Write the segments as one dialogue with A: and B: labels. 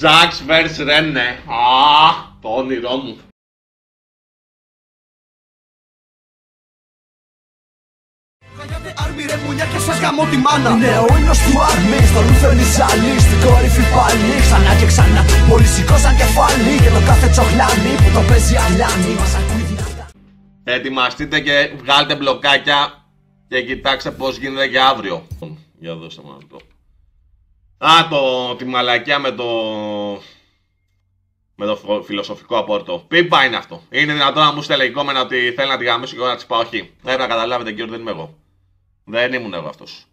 A: Jax vs Rene. Αχ, το όνειρό μου.
B: Άρμη ρε μουλιά και σας γαμώ τη μάνα. Είναι ο ίνος του Άρμη, στο λουθένι ζάλι. Στην κορυφή πάλι, ξανά και ξανά. Όλοι σηκώσαν κεφάλι και το κάθε τσοχλάνι που το παίζει αλάνι. Μας ακούει δυνατά.
A: Ετοιμαστείτε και βγάλτε μπλοκάκια και κοιτάξτε πώς γίνεται και αύριο. Για δώστε μου αυτό. Τη μαλακιά με το φιλοσοφικό απόρριτο. Πίπα είναι αυτό. Είναι δυνατόν να μου στέλνει κόμμενα ότι θέλει να τη γαμίσω και εγώ να τη πάω? Όχι. Πρέπει να καταλάβετε κύριε, δεν είμαι εγώ. Δεν ήμουν εγώ αυτός.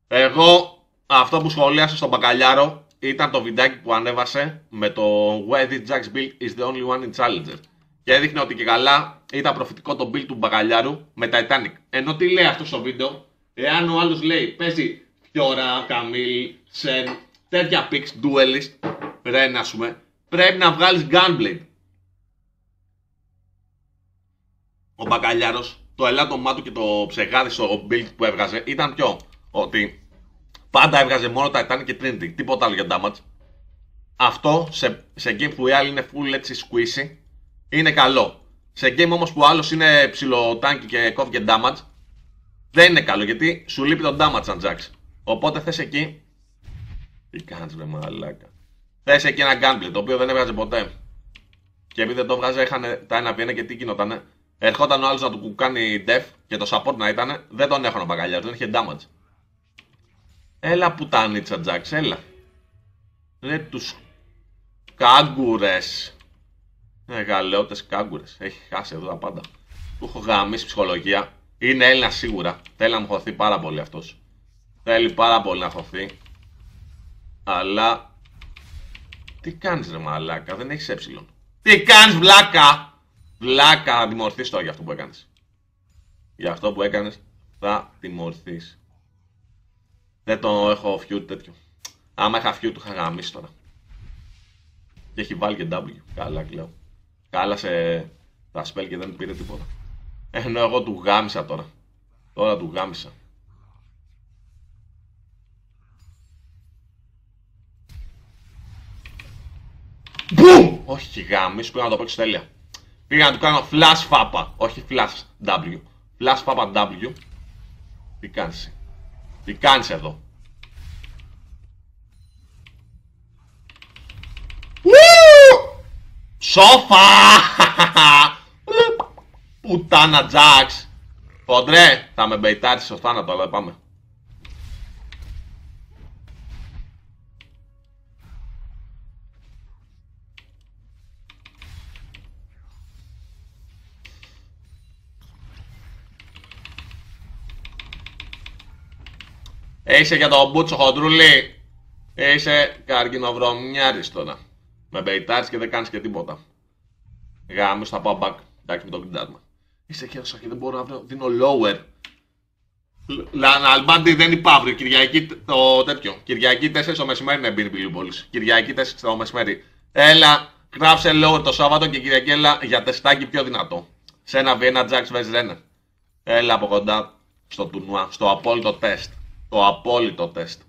A: Εγώ αυτό που σχολίασα στον Μπακαλιάρο ήταν το βιντεάκι που ανέβασε με το Why did Jax build is the only one in Challenger. Και έδειχνε ότι και καλά ήταν προφητικό το build του Μπακαλιάρου με Titanic. Ενώ τι λέει αυτό στο βίντεο? Εάν ο άλλος λέει παίζει Fiora, Camille, Shen, τέτοια picks, duelist, Ren ας πούμε, πρέπει να βγάλεις Gunblade. Ο Μπακαλιάρος, το ελάττωμά του και το ψεγάδισο build που έβγαζε ήταν ποιο? Ότι πάντα έβγαζε μόνο Titanic και Trinity, τίποτα άλλο για damage. Αυτό σε game που οι άλλοι είναι full έτσι squishy είναι καλό. Σε game όμως που άλλος είναι ψιλοτάνκι και κόβει και damage, δεν είναι καλό γιατί σου λείπει το damage σαν Jax. Οπότε θες εκεί. Τι κάνεις βρε μαλάκα? Θες εκεί ένα Gunblade το οποίο δεν έβγαζε ποτέ. Και επειδή δεν το έβγαζε, είχαν τα ένα και τι γινότανε? Ερχόταν ο άλλος να του κάνει def και το support να ήτανε, δεν τον έχανε ο Μπακαλιάρος, δεν είχε damage. Έλα πουτανίτσα Jax, έλα. Ρε τους κάγκουρες. Γαλεώτες κάγκουρες. Έχει χάσει εδώ τα πάντα. Του έχω γαμίσει ψυχολογία. Είναι Έλληνα σίγουρα. Θέλει να μου χωθεί πάρα πολύ αυτός. Θέλει πάρα πολύ να χωθεί. Αλλά τι κάνεις ρε μαλάκα? Δεν έχεις έψιλον. Τι κάνεις βλάκα? Βλάκα, θα τιμωρηθείς τώρα για αυτό που έκανες. Για αυτό που έκανες θα τιμωρηθείς. Δεν το έχω feud τέτοιο. Άμα είχα feud του είχα γαμίσει τώρα. Και έχει βάλει και W. Καλά κλαίω. Κάλασε τα spell και δεν πήρε τίποτα. Ενώ εγώ του γάμισα τώρα. Τώρα του γάμισα. Μπουμ! Όχι γάμις, πήγα να το παίξω τέλεια. Πήγα να του κάνω flash φάπα, όχι flash W. Flash φάπα W. Τι κάνεις? Τι κάνεις εδώ? Σόφα! Πουτάνα Jax. Φοντρέ, θα με μπεϊτάρεις στο θάνατο, αλλά πάμε. Είσαι για το μπούτσο χοντρούλι. Είσαι καρκινοβρωμιάρης τώρα. Με μπεϊτάρεις και δεν κάνεις και τίποτα. Γάμους, θα πάω back. Εντάξει με το γκριντάρμα. Είσαι χέρος και δεν μπορώ να βρω. Δίνω lower. Αλμπάντι δεν είπα αύριο. Κυριακή το τέτοιο. Κυριακή 4 το μεσημέρι είναι μπίνει Πιλιούπολης. Κυριακή 4 το μεσημέρι. Έλα, γράψε lower το Σάββατο και Κυριακή έλα για τεστάκι πιο δυνατό. Σε ένα V1 Jax vs Rene. Έλα από κοντά στο τουρνουά. Στο απόλυτο τεστ. Το απόλυτο τεστ.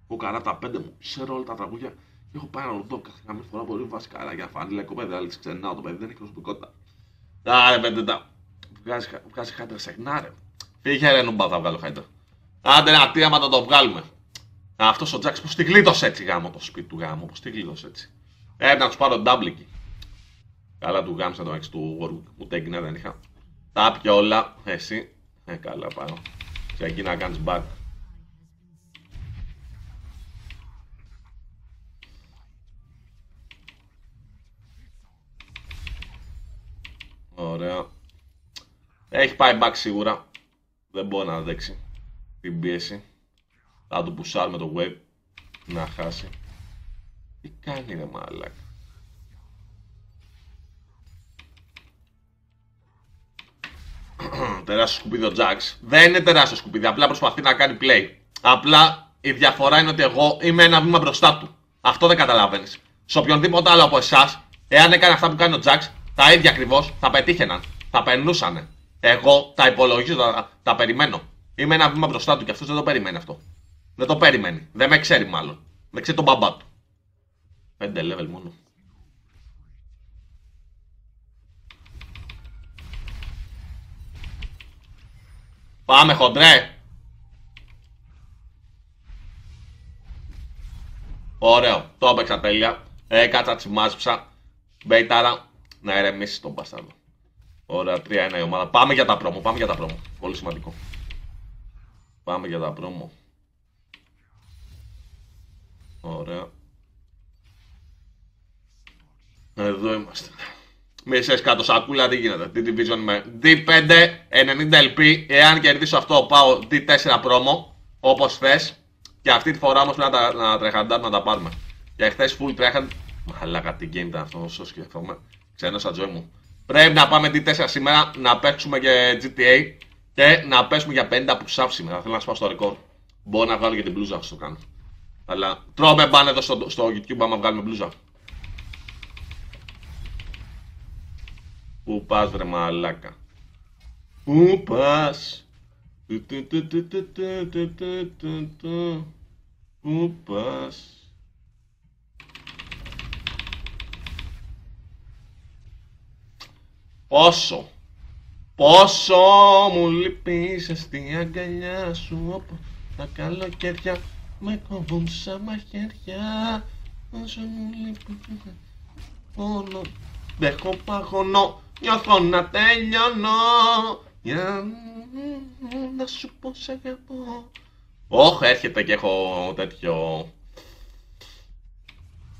A: Έχω καρά τα 5 μου. Ξέρω όλα τα τραγούδια. Έχω πάει να ρωτώ κάθε φορά πολύ βασικά για φάνη. Λέει κοπέδι, αλλά τη ξενάω το παιδί, δεν έχει προσωπικότητα. Άρε πέντε τα. Βγάζει χάιντερ σεγνάρε. Φύγε ρε νουμπά, θα βγάλω χάιντερ. Άντε ένα τι άμα το βγάλουμε. Αυτός ο Jax πως τη γλίτωσε έτσι γάμο το σπίτι του γάμο. Πως τη γλίτωσε έτσι. Έπρεπε να τους πάρω ντάμπλικι. Καλά του γάμισα το έξι του Warwick. Ούτε έγκυνα δεν είχα. Τα πια όλα. Εσύ. Καλά πάω. Σε εκεί να κάνεις back. Ωραία. Έχει πάει back σίγουρα. Δεν μπορεί να αντέξει την πίεση. Θα του πουσάρουμε το wave. Να χάσει. Τι κάνει ρε μαλάκα? Τεράστιο σκουπίδι ο Jax. Δεν είναι τεράστιο σκουπίδι. Απλά προσπαθεί να κάνει play. Απλά η διαφορά είναι ότι εγώ είμαι ένα βήμα μπροστά του. Αυτό δεν καταλαβαίνεις. Σε οποιονδήποτε άλλο από εσάς, εάν έκανε αυτά που κάνει ο Jax, τα ίδια ακριβώς θα πετύχαιναν. Θα περνούσανε. Εγώ τα υπολογίζω, τα περιμένω. Είμαι ένα βήμα μπροστά του και αυτός δεν το περιμένει αυτό. Δεν το περιμένει. Δεν με ξέρει μάλλον. Δεν ξέρει τον μπαμπά του. 5 level μόνο. Πάμε χοντρέ. Ωραίο, το έπαιξα τέλεια. Έκατσα, τσιμάσψα. Μπέιταρα, να ερεμήσει τον μπαστάρδο. Ωραία, 3-1 η ομάδα. Πάμε για τα πρόμο, πάμε για τα πρόμο. Πολύ σημαντικό. Πάμε για τα πρόμο. Ωραία. Εδώ είμαστε. Μισές κάτω σακούλα, τι γίνεται. D-Division με D5, 90 LP. Εάν κερδίσω αυτό, πάω D4 πρόμο. Όπως θες. Και αυτή τη φορά όμως πρέπει να τρεχαντάρουμε να τα πάρουμε. Και χθες full τρέχαν. Μαλάκα, τι game ήταν αυτό, όσο σκεφτόμαι. Ξένωσα τζόι μου. Πρέπει να πάμε D4 σήμερα, να παίξουμε και GTA και να πέσουμε για 50 push-ups σήμερα. Θέλω να σπάσω το ρεκόρ. Μπορώ να βγάλω και την μπλούζα αυτό το κάνω. Αλλά τρώμε μπάνε εδώ στο YouTube άμα βγάλουμε μπλούζα. Πού πας βρε μαλάκα. Πού πας. Πού πας. Πόσο μου λείπεις στη αγκαλιά σου, όπου τα καλοκαίρια με κόβουν σαν μαχαίρια. Πόσο μου λείπεις μόνο, δεν έχω παγωνό, νιώθω να τελειώνω, για να σου πω σ' αγαπώ. Όχι, έρχεται και έχω τέτοιο,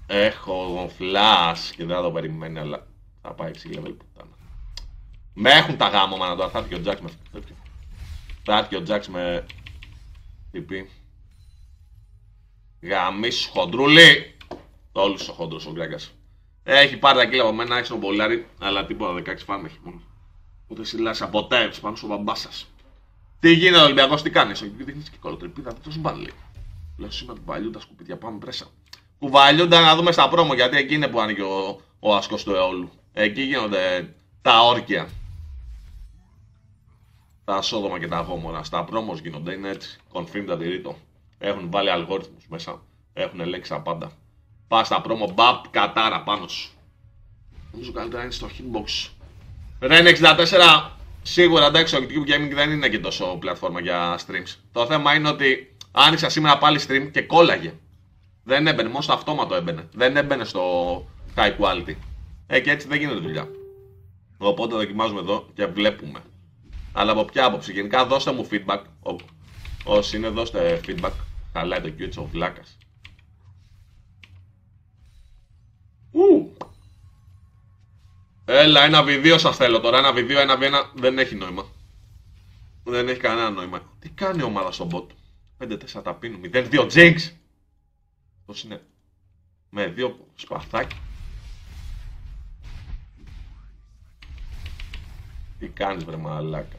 A: έχω flash και δεν θα το περιμένει, αλλά θα πάει 6 level πουτάνα. Με έχουν τα γάμωμα τώρα, θα έρθει και ο Jax με τέτοιο. Θα έρθει και ο Jax με TP. Γαμίσου χοντρούλι. Όλους ο χόντρος ο Γκράγκας. Έχει πάρει τα κύλα από μένα, έχει τον Πολάρι, αλλά τίποτα 16 φάρμα έχει μόνο. Ούτε συλλάσσα ποτέ πάνω στο μπαμπά σας. Τι γίνεται Ολυμπιακός, τι κάνεις, δείχνεις και κολοτρυπίδα, δεν το συμπάλλει. Λέω σήμερα κουβαλιούν τα σκουπίδια, πάμε πρέσα. Κουβαλιούνται να δούμε στα πρόμο, γιατί εκεί είναι που άνοιγε ο ασκός του αιώλου. Εκεί γίνονται τα όρκια. Τα Σόδομα και τα Γόμορα. Στα πρόμος γίνονται, είναι έτσι. Confirmed αντιρρήτω. Έχουν βάλει αλγόριθμους μέσα. Έχουν ελέγξει τα πάντα. Πας στα πρόμο, μπαπ, κατάρα πάνω σου. Νομίζω καλύτερα είναι στο hitbox. Ren 64. Σίγουρα εντάξει, ο YouTube Gaming δεν είναι και τόσο πλατφόρμα για streams. Το θέμα είναι ότι άνοιξα σήμερα πάλι stream και κόλλαγε. Δεν έμπαινε, μόνο στο αυτόματο έμπαινε. Δεν έμπαινε στο high quality. Και έτσι δεν γίνεται δουλειά. Οπότε δοκιμάζουμε εδώ και βλέπουμε. Αλλά από ποια άποψη, γενικά δώστε μου feedback. Όσοι είναι, δώστε feedback. Χαλάει το Q ο βλάκας. Έλα, 1v2 σας θέλω τώρα. 1v2, 1v1 δεν έχει νόημα. Δεν έχει κανένα νόημα. Τι κάνει η ομάδα στον bot. 5-4 ταπίνου, 0-2 Jinx. Πώς είναι. Με 2 σπαθάκι. Τι κάνεις βρε μαλάκα.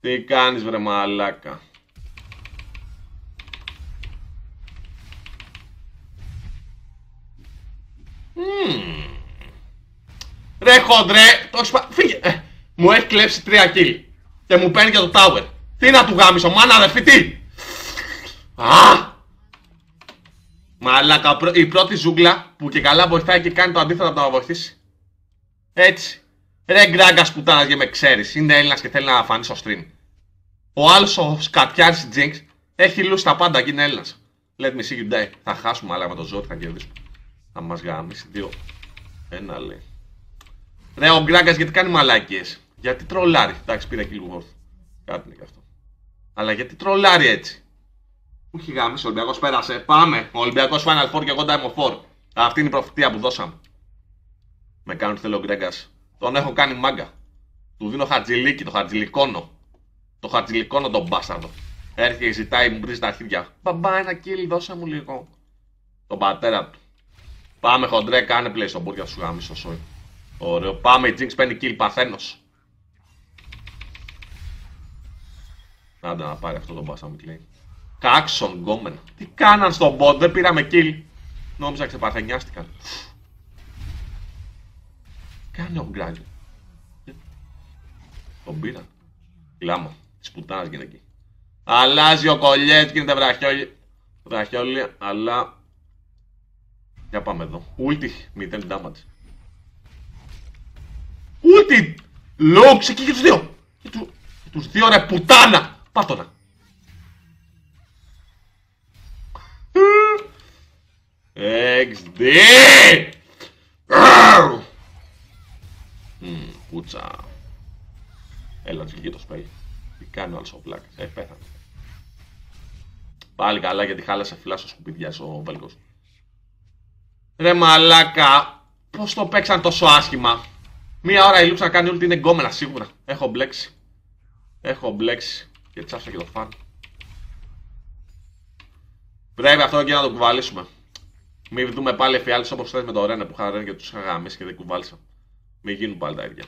A: Τι κάνεις βρε μαλάκα. Ρε χοντρέ, φύγε. Μου έχει κλέψει 3 kill και μου παίρνει και το tower. Τι να του γάμισω, μάνα αδερφή, τι. Μαλάκα, η πρώτη ζούγκλα που και καλά βοηθάει και κάνει το αντίθετο από το να βοηθήσει. Έτσι. Ρε γκράγκας πουτάνας και με ξέρεις, είναι Έλληνας και θέλει να φανεί στο stream. Ο άλλος ο σκατιάρης Jinx έχει λούσει τα πάντα και είναι Έλληνας. Let me see you die. Θα χάσουμε, αλλά με το ζόρι θα κερδίσουμε. Θα μας γαμίσει 2. 1 λέει. Ρε ο γκράγκας γιατί κάνει μαλάκιες. Γιατί τρολάρει. Εντάξει, πήρε kill worth. Κάτι είναι και αυτό. Αλλά γιατί τρολάρει έτσι. Που έχει γάμισει, ο Ολυμπιακός πέρασε. Πάμε. Ο Ολυμπιακός Final Four και εγώ Diamond 4. Αυτή είναι η προφητεία που δώσαμε. Με κάνουν τι θέλει ο Γκράγκας. Τον έχω κάνει μάγκα. Του δίνω χαρτζιλίκι, το χαρτζιλικόνο. Το χαρτζιλικόνο τον μπάσταρδο. Έρχεται και ζητάει, μου βρίζει τα αρχίδια. Μπαμπά, ένα kill, δώσε μου λίγο. Τον πατέρα του. Πάμε χοντρέ, κάνε play στον μπουργκια σου γάμισο σόι. Ωραίο. Πάμε, η Jinx παίρνει kill, παθαίνος. Άντε να πάρει αυτό τον μπάστα μου κλαίει. Κάξον γκόμενα. Τι κάναν στον bot, δεν πήραμε kill. Νόμιζα ξεπαρθενιάστηκαν. Κάνε ο Γκράγκ. Τον πήραν. Κλάμα. Της πουτάνας γίνεται εκεί. Αλλάζει ο Κολιέτ, γίνεται βραχιόλι, αλλά... Για πάμε εδώ. Ulti, 0 damage. Ulti! Lux, εκεί και τους δύο! Και τους δύο ρε πουτάνα! Πάτωνα! XD! Πούτσα. Έλα να βγει το σπέλ. Τι κάνει ο άλλος ο Βλάκας. Πέθανε. Πάλι καλά γιατί χάλασε φυλά στο σκουπίδια ο Βέλγος. Ρε μαλάκα. Πώς το παίξαν τόσο άσχημα. Μία ώρα η Lux να κάνει ulti είναι γκόμενα σίγουρα. Έχω μπλέξει. Και τσάψα και το φαν. Πρέπει αυτό και να το κουβαλήσουμε. Μην δούμε πάλι εφιάλτες όπως θες με το Ρένε που είχα Ρένε και τους είχα γαμίσει και δεν κουβάλισα. Μην γίνουν πάλι τα ίδια.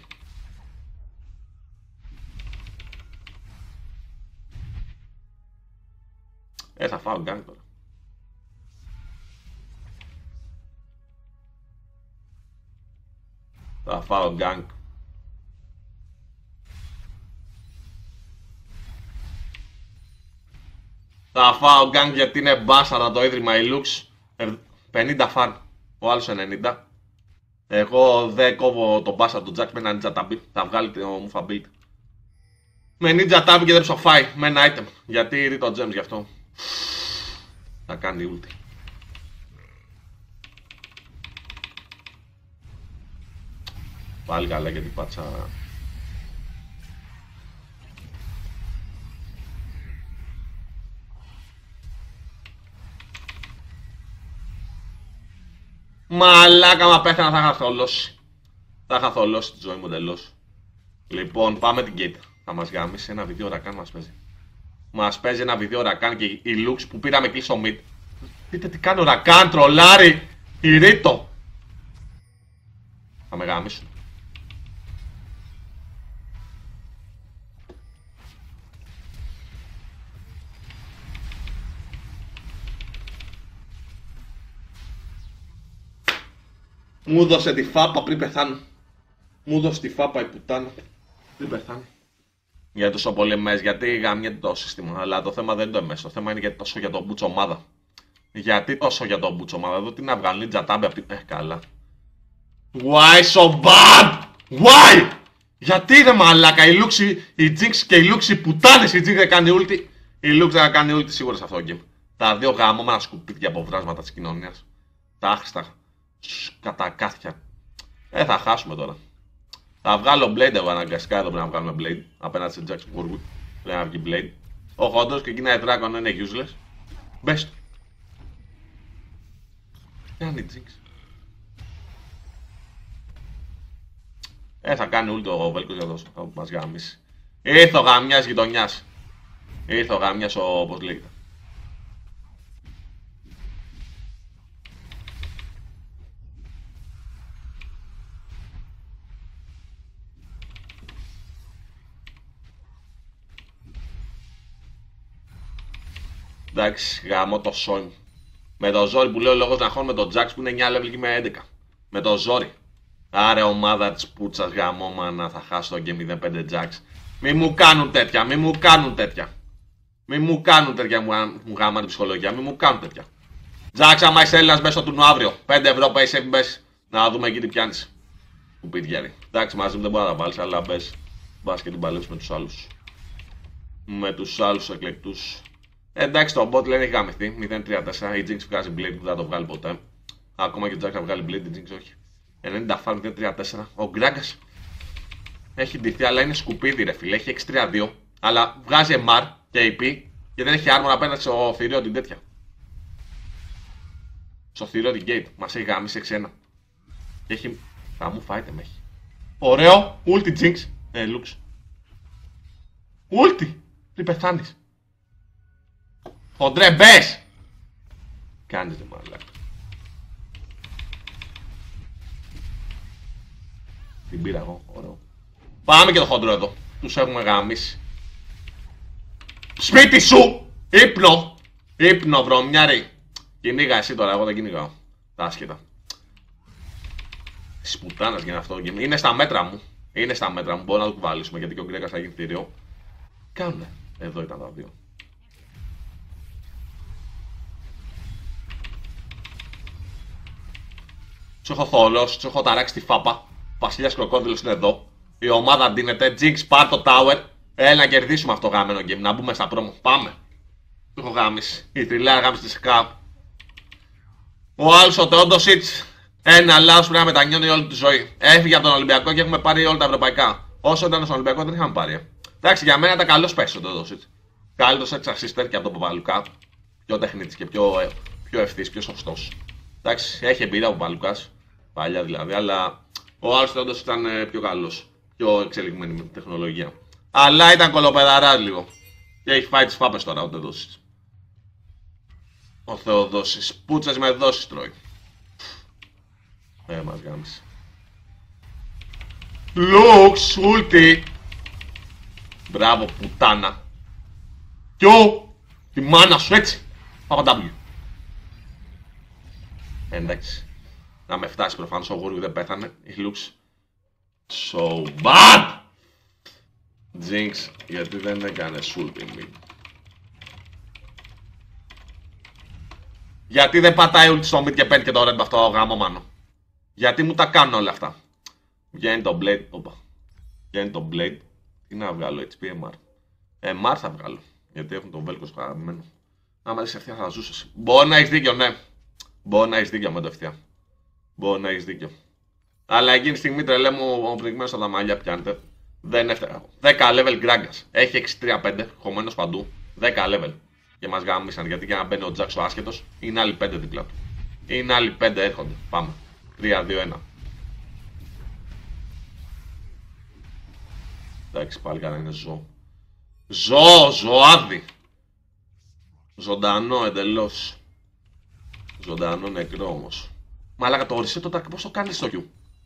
A: Θα φάω γκάνγκ τώρα. Θα φάω γκάνγκ. Θα φάω γκάνγκ γιατί είναι μπάσαρα το ίδρυμα η Lux. 50 φαν. Ο άλλος 90. Εγώ δεν κόβω τον μπάσα του Jack με ένα ninja tab. Θα βγάλει το Mufa build. Με ninja tab και δεν ψοφάει. Με ένα item. Γιατί ρί το gems γι' αυτό. Θα κάνει ulti. Πάλι καλά γιατί πάτσα. Μαλάκα μα πέθανα, θα είχα θολώσει. Θα είχα θολώσει τη ζωή μου εντελώς. Λοιπόν, πάμε την gate. Θα μας γάμισει ένα βίντεο ρακάν μας παίζει. Μας παίζει ένα βίντεο ρακάν και η Lux που πήραμε εκεί στο mid. Δείτε τι κάνει ο ρακάν, τρολάρι, η Ρίτο. Θα με γάμισουν. Μου δώσε τη φάπα πριν πεθάνω. Μου δώσε τη φάπα η πουτάνα πριν πεθάνω. Για τόσο πολύ εμές, γιατί γαμιέται το σύστημα. Αλλά το θέμα δεν είναι το εμές. Το θέμα είναι γιατί τόσο για τον μπούτσο ομάδα. Γιατί τόσο για τον μπούτσο ομάδα. Εδώ τι να βγάλουν, ninja tab απ' την. Καλά. Why so bad? Why? Γιατί είναι μαλάκα η Lux, η Jinx και η Lux, οι πουτάνες, η Jinx δεν κάνει ulti. Η Lux δεν κάνει ulti σίγουρα σε αυτό το game. Τα δύο γαμώμενα σκουπίδια από βράσματα της κοινωνίας. Τα άχρηστα. Κατακάθια. Θα χάσουμε τώρα. Θα βγάλω Blade εγώ αναγκαστικά, εδώ πρέπει να βγάλουμε Blade. Απέναντι σε Jackson Warwick. Πρέπει να βγει Blade. Ο χόντρος και εκείνα η Dragon είναι useless. Μπες του. Τι είναι η Jinx. Θα κάνει ούλτο ο Βέλκος για το θα μας γάμισει. Ήρθε ο γαμιάς γειτονιάς. Ήρθε ο γαμιάς όπως λέγεται. Εντάξει, γαμώ το σόι. Με το ζόρι που λέει ο λόγος να χώνουμε τον Jax που είναι 9 level και με 11. Με το ζόρι. Άρε ομάδα της πούτσας γαμώμανα, θα χάσω και 0-5 Jax. Μη μου κάνουν τέτοια, μη μου κάνουν τέτοια. Μη μου κάνουν τέτοια, μου γάμαν την ψυχολογία, μη μου κάνουν τέτοια. Jax άμα είσαι Έλληνας μπες στο τουρνουά αύριο. 5 ευρώ πες σε μπες. Να δούμε εκεί τι πιάνεις. Που πει γέρι. Εντάξει μαζί μου δεν μπορεί να τα βάλεις, αλλά μπες. Μπας και την παλέψεις με τους άλλους. Με τους άλλους εκλεκτούς. Εντάξει, το bot λένε έχει γαμηθεί. 0-3-4. Η Jinx βγάζει Blade που δεν θα το βγάλει ποτέ. Ακόμα και ο Jack θα βγάλει Blade, η Jinx όχι. 90 φάρ 0-3-4. Ο Γκράγκας έχει ντυθεί, αλλά είναι σκουπίδι ρε φίλε. Έχει 6-3-2. Αλλά βγάζει MR και AP και δεν έχει armor απέναντι στο θηρίο την τέτοια. Στο θηρίο την Gate. Μας έχει γαμίσει 6-1. Και έχει. Θα μου φάετε με έχει. Ωραίο. Ulti Jinx. Lux. Ulti. Τι πεθάνεις. Χοντρέ μπες! Κάνεις δε μαλάκα. Την πήρα εγώ, ωραίο. Πάμε και το χοντρό εδώ. Τους έχουμε γαμίσει. Σπίτι σου! Ύπνο! Ύπνο βρωμιάρι. Κυνήγα εσύ τώρα, εγώ δεν κυνηγάω. Τα άσχετα. Της πουτάνας γίνει αυτό το game. Είναι στα μέτρα μου. Είναι στα μέτρα μου, μπορούμε να το κουβαλήσουμε γιατί και ο Γκρέκας θα γίνει θηρίο. Κάνουνε. Εδώ ήταν τα δύο. Του έχω θολώσει, του έχω ταράξει τη φάπα. Βασιλιάς Κροκόδιλος είναι εδώ. Η ομάδα ντύνεται. Jinx, πάρ' το tower. Έλα να κερδίσουμε αυτό το γάμενο game. Να μπούμε στα πρόμο. Πάμε. Το έχω γάμισει. Η τριλάρα γάμισε τη ΣΚΑ. Ο άλλος ο Τεόντοσιτς. Ένα λάθος πρέπει να μετανιώνει όλη τη ζωή. Έφυγε από τον Ολυμπιακό και έχουμε πάρει όλα τα ευρωπαϊκά. Όσο ήταν στον Ολυμπιακό δεν είχαμε πάρει. Εντάξει, για μένα ήταν καλός παίκτης ο Τεόντοσιτς. Καλύτερος ex assistant και από τον Παπαλουκά. Πιο τεχνίτης και πιο ευθύς, πιο σωστός. Εντάξει, έχει εμπειρία από Παπαλουκάς. Παλιά δηλαδή, αλλά ο άλλος Τεόντοσιτς ήταν πιο καλός. Πιο εξελιγμένη με την τεχνολογία. Αλλά ήταν κολοπεδαράς λίγο. Και έχει φάει τις φάπες τώρα ο Τεόντοσιτς. Ο Θεοδόσης. Πούτσες με δόσεις τρώει. Μας γάμισε. Λουξ, ούλτι. Μπράβο πουτάνα. Κιό, τη μάνα σου έτσι. Παπαντάμπλιο. Εντάξει. Να με φτάσει προφανώς ο Γούρβι δεν πέθανε. Η Λουξ. So bad. Jinx, γιατί δεν έκανε ούλτι μη. Γιατί δεν πατάει ούλτι στο mid και παίρνει και το red με αυτό το γάμο μάνο. Γιατί μου τα κάνουν όλα αυτά. Βγαίνει το blade. Οπα. Βγαίνει το blade. Τι να βγάλω HP MR. MR θα βγάλω. Γιατί έχουν τον Velcos χαραμένο. Άμα δεις ευθεία θα ζούσες. Μπορεί να έχεις δίκιο, ναι. Μπορεί να έχεις δίκιο με το ευθεία. Μπορεί να έχεις δίκιο. Αλλά εκείνη τη στιγμή τρελέ μου ο πνιγμένος από τα μαλλιά πιάνεται. Δεν έφταιγα. 10 level Gragas. Έχει 6-3-5. Χωμένος παντού. 10 level. Και μας γάμισαν γιατί για να μπαίνει ο Jax ο άσχετος είναι άλλοι 5 δίπλα του. Είναι άλλοι 5 έρχονται. Πάμε. 3-2-1. Εντάξει, πάλι καλά είναι ζώο. Ζωάδι. Ζωντανό εντελώς. Ζωντανό νεκρό όμως. Μαλάκα το ορισέ τότε πώς το κάνεις στο Q.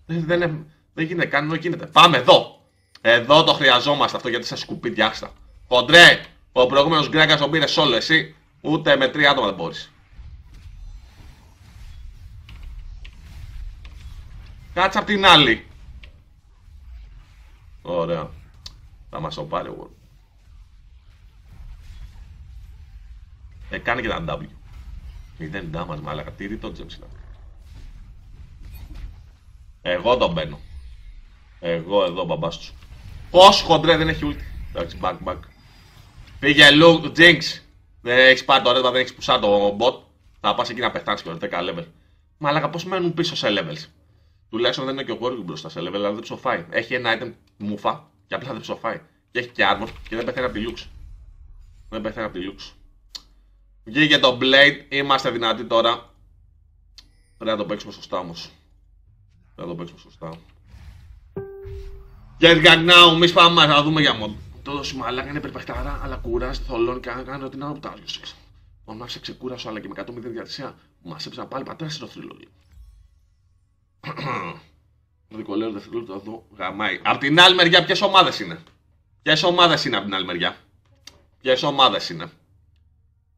A: Δεν γίνεται, κάνει ενώ γίνεται. Πάμε εδώ. Εδώ το χρειαζόμαστε αυτό γιατί σε σκουπίδια άξτα. Χοντρέ, ο προηγούμενος Γκράγκας τον πήρε solo εσύ. Ούτε με 3 άτομα δεν μπορείς. Κάτσε απ' την άλλη. Ωραία. Θα μας το πάρει ο World. Κάνει και τα W. 0 damage μάλακα. Τι το James είναι. Εγώ τον μπαίνω. Εγώ εδώ μπαμπάς του. Πώς χοντρέ δεν έχει ulti. Εντάξει, back. Πήγε Jinx. Δεν έχεις πάρει το ρέτμα, δεν έχεις πουσά το bot. Θα πας εκεί να πεθάνεις και 10 level. Μαλάκα πώς μένουν πίσω σε levels. Τουλάχιστον δεν είναι και ο Warwick μπροστά σε level, αλλά δεν ψοφάει. Έχει ένα item μουφα και απλά δεν ψοφάει. Και έχει και armor και δεν πεθαίνει από τη Lux. Δεν πεθαίνει από τη Lux. Βγήκε το Blade, είμαστε δυνατοί τώρα. Πρέπει να το παίξουμε σωστά όμως. Πρέπει να το παίξουμε σωστά. Get Gang now, μη σπάμε να δούμε για mod. Το μαλάκα είναι υπερπαιχτάρα, αλλά κουράζει, θολώνει και κάνει ό,τι να το πτάζει. Τον άφησε ξεκούρασο, αλλά και με 100 διατησία μας έψανα πάλι πατέρα στο θρύλο. Το δικολέο δευτερόλεπτο εδώ γαμάει. Απ' την άλλη μεριά, ποιες ομάδες είναι. Ποιες ομάδες είναι απ' την άλλη μεριά. Ποιες ομάδες είναι.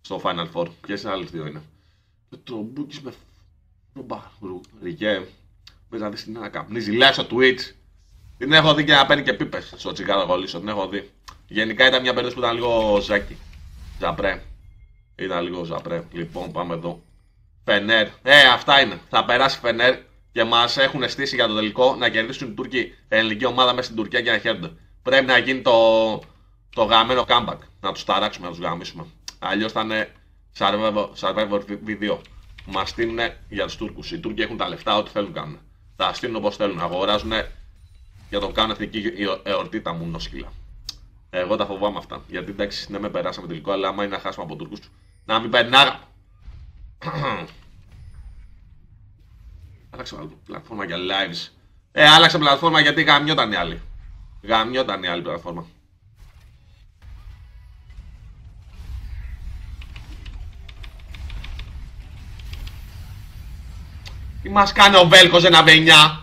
A: Στο Final Four. Ποιες άλλες δύο είναι. Το Τραμπούκης με Ρικέ. Πες να δεις την να καπνίζει. Λέει στο Twitch. Την έχω δει και να παίρνει και πίπες στο τσιγάρο γολίσο. Την έχω δει. Γενικά ήταν μια περίπτωση που ήταν λίγο ζάκι. Ζαπρέ. Ήταν λίγο ζαπρέ. Λοιπόν, πάμε εδώ. Φενέρ. Αυτά είναι. Θα περάσει Φενέρ. Και μας έχουν στήσει για το τελικό να κερδίσουν οι Τούρκοι ελληνική ομάδα μέσα στην Τουρκία και να χαίρονται. Πρέπει να γίνει το γαμμένο comeback. Να τους ταράξουμε, να τους γαμίσουμε. Αλλιώς θα είναι Survivor V2. Μας στείλουν για τους Τούρκους. Οι Τούρκοι έχουν τα λεφτά, ό,τι θέλουν κάνουν. Τα στείλουν όπως θέλουν. Αγοράζουν για τον κάνουν εθνική εορτή τα μουνόσκυλα. Εγώ τα φοβάμαι αυτά. Γιατί εντάξει, ναι, με περάσαμε τελικό, αλλά άμα είναι να χάσουμε από Τούρκους, να μην περνάγα. Άλλαξε πλατφόρμα για lives. Άλλαξε πλατφόρμα γιατί γαμιόταν οι άλλοι. Γαμιόταν η άλλη πλατφόρμα. Τι μας κάνει ο Velcos 1v9.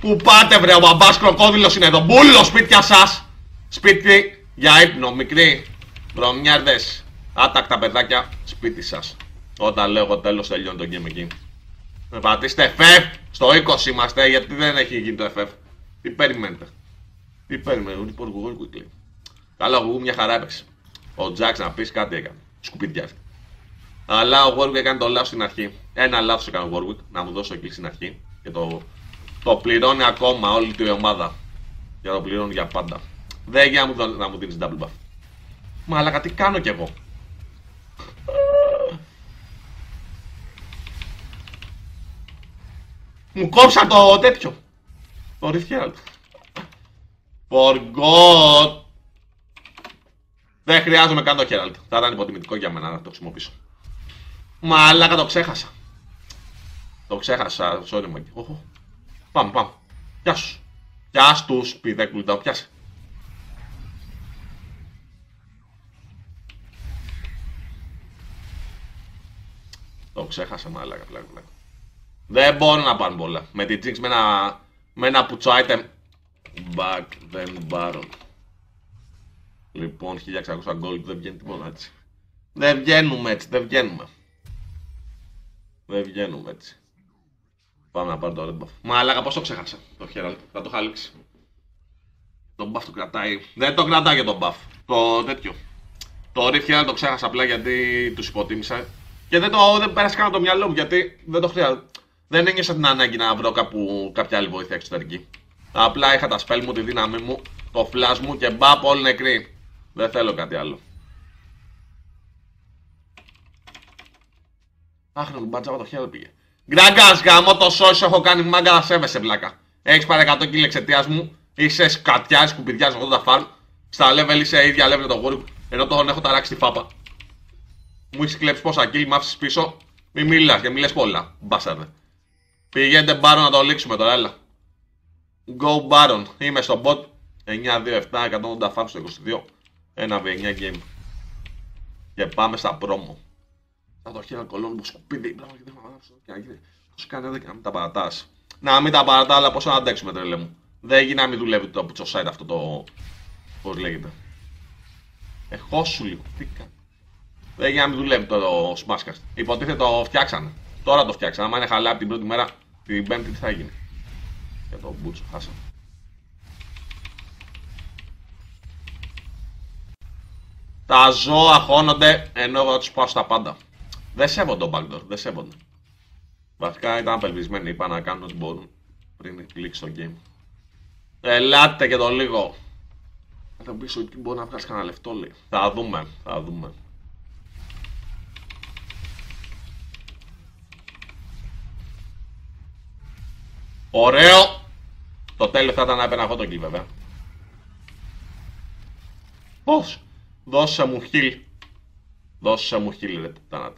A: Πού πάτε βρε, ο μπαμπάς Κροκόδιλος είναι εδώ. Μπούλο σπίτια σας. Σπίτι για ύπνο, μικρή. Βρωμιάρδες. Άτακτα παιδάκια, σπίτι σας. Όταν λέω εγώ τέλος τελειώνει το game εκεί. Πατήστε FF! Στο 20 είμαστε, γιατί δεν έχει γίνει το FF. Τι περιμένετε. Τι περιμένετε, report Google quickly. Καλά, ο Google μια χαρά έπαιξε. Ο Jax να πεις κάτι έκανε. Σκουπίδιασε. Αλλά ο Warwick έκανε το λάθος στην αρχή. Ένα λάθος έκανε ο Warwick, να μου δώσει το kill στην αρχή. Και το πληρώνει ακόμα όλη την ομάδα. Και το πληρώνει για πάντα. Δεν γίνεται να μου δίνεις double buff. Μα αλλά τι κάνω κι εγώ. Μου κόψαν το τέτοιο. Το Rift. Forgot. Δεν χρειάζομαι καν το Herald. Θα ήταν υποτιμητικό για μένα να το χρησιμοποιήσω. Μαλάκα, το ξέχασα. Το ξέχασα, sorry μου. Πάμε. Γεια σου. Γεια τους, πιδέκουλοι, το πιάσε. Το ξέχασα, μαλάκα, πλάκα. Δεν μπορώ να πάνε πολλά. Με την Jinx με ένα πουτσο item. Back then Baron. Λοιπόν, 1600 gold, δεν βγαίνει τίποτα έτσι. Δεν βγαίνουμε έτσι. Πάμε να πάρω το red buff. Μαλάκα, πώς το ξέχασα το Herald. Θα το είχα λήξει. Το buff το κρατάει. Δεν το κρατάει για το buff. Το τέτοιο. Το Rift Herald το ξέχασα απλά γιατί τους υποτίμησα. Και δεν πέρασε καν από το μυαλό μου γιατί δεν το χρειάζεται. Δεν ένιωσα την ανάγκη να βρω κάποια άλλη βοήθεια εξωτερική. Απλά είχα τα spell μου, τη δύναμή μου, το flash μου και μπαπ όλοι νεκροί. Δεν θέλω κάτι άλλο. Αχ, να μου μπάτσα το χέρι πήγε. Γκραγκάς, γαμώ το σώσιο, έχω κάνει μάγκα να σέβεσαι πλάκα. Έχεις πάρει 100 kill εξαιτίας μου, είσαι σκατιάς, σκουπιδιάς 80 farm. Στα level είσαι ίδια level το Warwick, ενώ τον έχω ταράξει τη φάπα. Μου έχεις κλέψει πόσα kill, μ' άφησες πίσω. Μη μιλάς και μη λες πολλά, μπάσαρδε. Πηγαίνετε Baron να το λήξουμε τώρα, έλα. Go Baron, είμαι στο bot. 9-2-7, 180 farm στο 22. 1v9 game. Και πάμε στα promo. Θα το χέρι κολόν μου σκουπίδι. Πώς κάνει εδώ και να μην τα παρατάς. Να μην τα παρατά, αλλά πώς να αντέξουμε τρελέ μου. Δεν γίνει να μην δουλεύει το pucho site αυτό το... Πώς λέγεται. Χώσου λίγο, τι κάνει. Δεν γίνει να μην δουλεύει το Smashcast. Υποτίθεται το φτιάξανε. Τώρα το φτιάξανε. Άμα είναι χαλά από την πρώτη μέρα, την πέμπτη τι θα γίνει. Για το μπούτσο, χάσαμε. Τα ζώα χώνονται ενώ εγώ τους πάω στα πάντα. Δεν σέβονται το backdoor, δεν σέβονται. Βασικά ήταν απελπισμένοι, είπα να κάνουν ό,τι μπορούν πριν κλείσει το game. Ελάτε και το λίγο. Θα πεις ότι μπορεί να βγάλεις κανένα λεφτό, λέει. Θα δούμε. Ωραίο! Το τέλειο θα ήταν να έπαιρνα εγώ το kill βέβαια. Πώς? Δώσε μου heal ρε πουτάνα.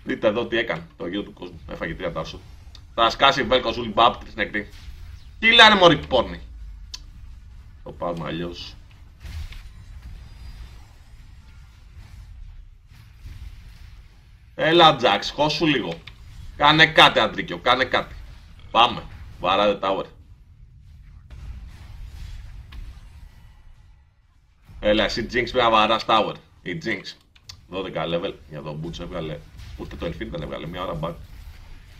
A: Δείτε εδώ τι έκανε το γύρο του κόσμου. Έφαγε 3 τάρσου. Θα σκάσει Velcro Zully Bab 3 νεκροί. Τι λένε μωρί πόρνη. Το πάρουμε αλλιώς. Έλα Jax, χώσου λίγο. Κάνε κάτι Αντρίκιο, κάνε κάτι. Πάμε, βαράτε tower. Έλα εσύ Jinx πρέπει να βαράς tower. Η Jinx 12 level για τον Butch έβγαλε. Ούτε το Infinite δεν έβγαλε, μία ώρα back.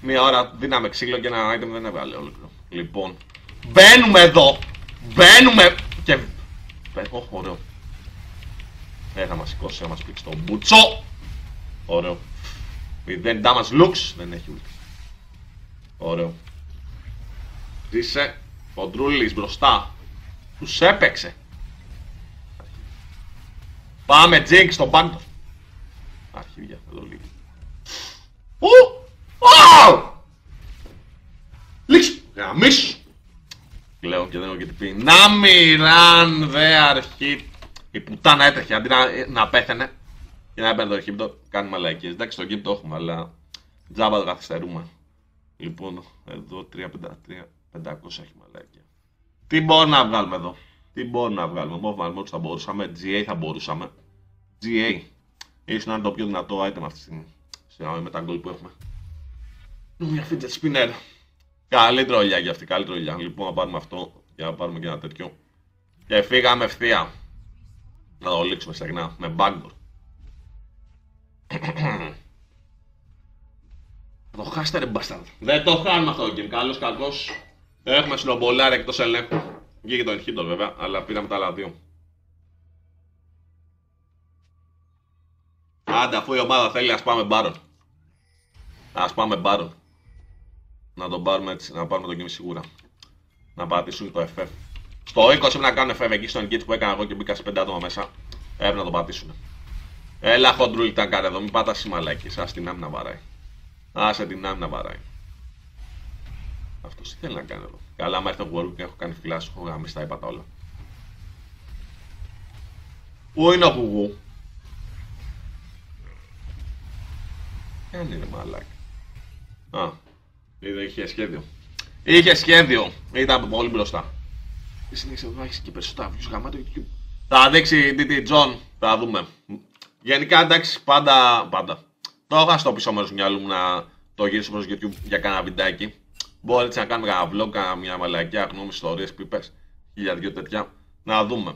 A: Μία ώρα δίναμε ξύλο και ένα item δεν έβγαλε ολόκληρο. Λοιπόν, μπαίνουμε εδώ. Μπαίνουμε και... ωραίο. Θα μας σηκώσει, θα μας πήξει τον Μπουτσό. Ωραίο. Δεν damage looks, δεν έχει ult. Ωραίο. Ζήσε. Κοντρούλης μπροστά. Τους έπαιξε. Πάμε Jinx στον backdoor. Αρχίδια, εδώ λίγο. Λίξου. Γαμίσου. Λέω και δεν έχω και τι πει. Να μοιράν δε αρχή. Η πουτάνα έτρεχε αντί να πέθαινε. Και να έπαιρνε το αρχίπτο, κάνει μαλακίες. Εντάξει, το game το έχουμε, αλλά τζάμπα το καθυστερούμε. Λοιπόν, εδώ 353, 500 έχει μαλακία. Τι μπορούμε να βγάλουμε εδώ. Move θα μπορούσαμε. GA θα μπορούσαμε. GA. Ίσως να είναι το πιο δυνατό item αυτή τη στιγμή. Με τα goal που έχουμε. Μια fidget spinner. Καλή τρολιά για αυτή, καλή τρολιά. Λοιπόν, να πάρουμε αυτό και να πάρουμε και ένα τέτοιο. Και φύγαμε ευθεία. Να το λήξουμε στεγνά με backdoor. Θα το χάσετε ρε μπάσταρδο. Δεν το χάνουμε αυτό το game. Καλός κακός. Έχουμε σλομπολάρι εκτός ελέγχου. Βγήκε το ενχύτο βέβαια, αλλά πήραμε τα άλλα δύο. Άντε, αφού η ομάδα θέλει, ας πάμε μπάρον. Ας πάμε μπάρον. Να τον πάρουμε έτσι, να πάρουμε το game σίγουρα. Να πατήσουν το FF. Στο 20 πρέπει να κάνουν FF εκεί στο engage που έκανα εγώ και μπήκα σε 5 άτομα μέσα. Έπρεπε να το πατήσουν. Έλα χοντρούλι τα κάρε εδώ, μην πάτα σημαλάκι. Ας την άμυνα βαράει. Άσε την άμυνα βαράει. Αυτός τι θέλει να κάνει εδώ. Καλά, άμα έρθει ο Warwick και έχω κάνει φυλάς, έχω γαμίσει τα είπα τα όλα. Πού είναι ο Γουγού? Κάνει ρε μαλάκι. Α, είχε σχέδιο. Είχε σχέδιο. Ήταν πολύ μπροστά. Τι συνέχισε εδώ, έχεις και περισσότερα views γαμάτο YouTube. Θα δείξει DT John, θα δούμε. Γενικά εντάξει, πάντα. Το είχα στο πίσω μέρος του μυαλού μου να το γυρίσω προς YouTube για κάνα βιντεάκι. Μπορεί έτσι να κάνουμε κάνα vlog, κάνα μια μαλακιά, γνώμη, ιστορίες, πίπες, 1002 τέτοια. Να δούμε.